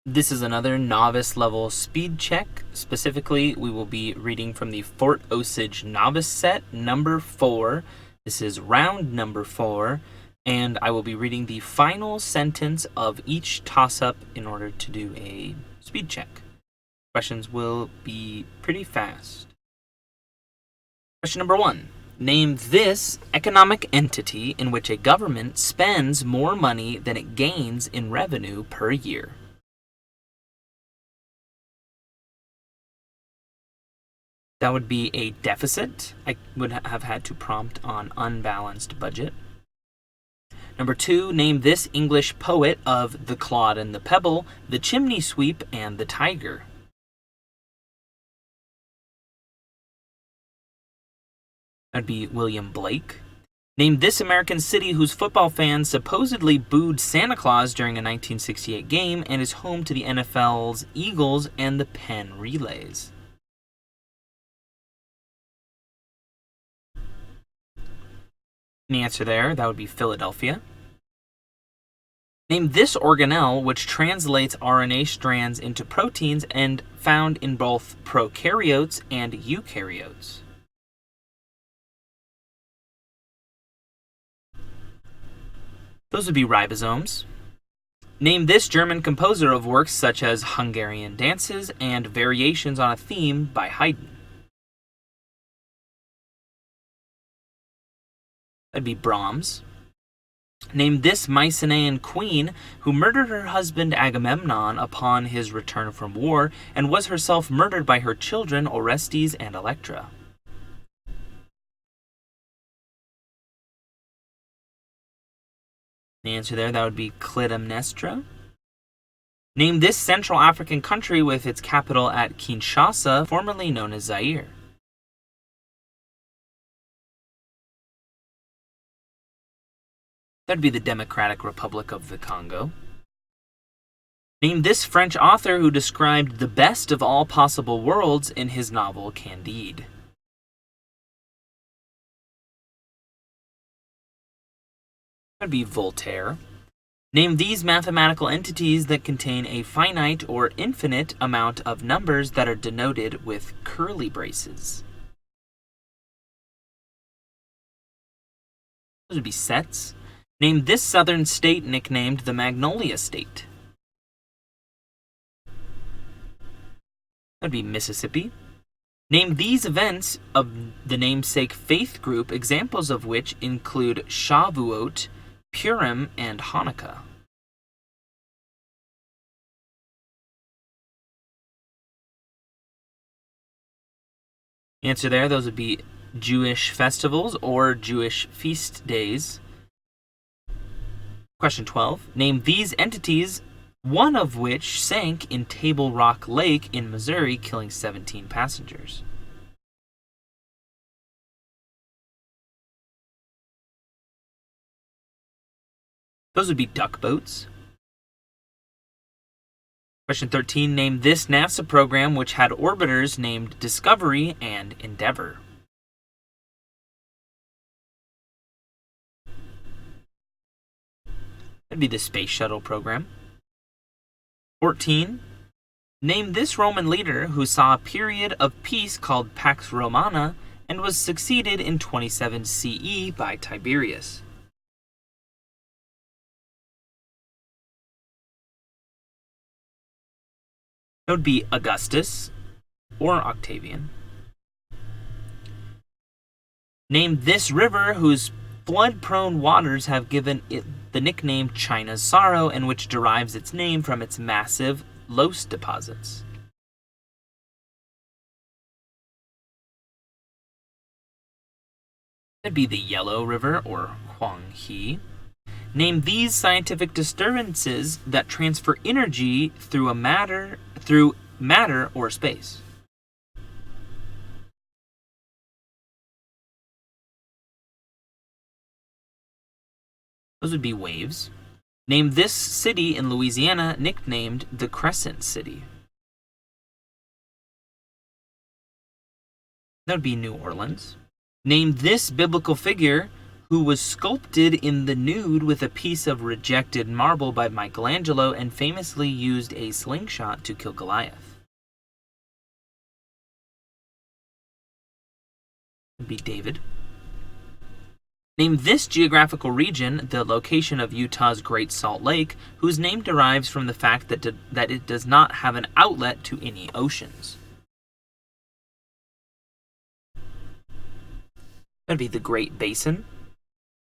This is another novice level speed check. Specifically, we will be reading from the Fort Osage Novice Set, number 4. This is round number 4, and I will be reading the final sentence of each toss-up in order to do a speed check. Questions will be pretty fast. Question number 1. Name this economic entity in which a government spends more money than it gains in revenue per year. That would be a deficit. I would have had to prompt on unbalanced budget. Number 2, name this English poet of The Clod and the Pebble, The Chimney Sweep, and The Tiger. That would be William Blake. Name this American city whose football fans supposedly booed Santa Claus during a 1968 game and is home to the NFL's Eagles and the Penn Relays. The answer there, that would be Philadelphia. Name this organelle which translates RNA strands into proteins and found in both prokaryotes and eukaryotes. Those would be ribosomes. Name this German composer of works such as Hungarian dances and variations on a theme by Haydn. That'd be Brahms. Name this Mycenaean queen who murdered her husband Agamemnon upon his return from war and was herself murdered by her children Orestes and Electra. The answer there, that would be Clytemnestra. Name this Central African country with its capital at Kinshasa, formerly known as Zaire. That'd be the Democratic Republic of the Congo. Name this French author who described the best of all possible worlds in his novel Candide. That'd be Voltaire. Name these mathematical entities that contain a finite or infinite amount of numbers that are denoted with curly braces. Those would be sets. Name this southern state nicknamed the Magnolia State. That'd be Mississippi. Name these events of the namesake faith group, examples of which include Shavuot, Purim, and Hanukkah. Answer there, those would be Jewish festivals or Jewish feast days. Question 12. Name these entities, one of which sank in Table Rock Lake in Missouri, killing 17 passengers. Those would be duck boats. Question 13. Name this NASA program which had orbiters named Discovery and Endeavour. That'd be the Space Shuttle program. 14. Name this Roman leader who saw a period of peace called Pax Romana and was succeeded in 27 CE by Tiberius. That would be Augustus or Octavian. Name this river whose flood-prone waters have given it the nickname China's Sorrow and which derives its name from its massive loess deposits. That'd be the Yellow River or Huanghe. Name these scientific disturbances that transfer energy through matter or space. Those would be waves. Name this city in Louisiana nicknamed the Crescent City. That would be New Orleans. Name this biblical figure who was sculpted in the nude with a piece of rejected marble by Michelangelo and famously used a slingshot to kill Goliath? It'd be David. Name this geographical region, the location of Utah's Great Salt Lake, whose name derives from the fact that it does not have an outlet to any oceans. That'd be the Great Basin.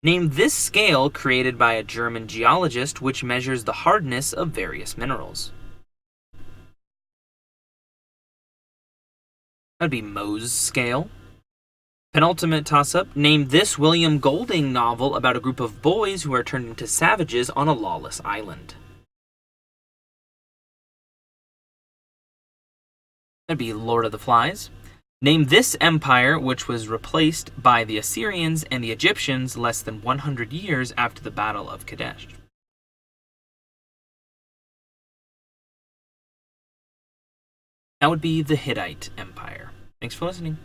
Name this scale created by a German geologist which measures the hardness of various minerals. That'd be Mohs scale. Penultimate toss-up. Name this William Golding novel about a group of boys who are turned into savages on a lawless island. That'd be Lord of the Flies. Name this empire which was replaced by the Assyrians and the Egyptians less than 100 years after the Battle of Kadesh. That would be the Hittite Empire. Thanks for listening.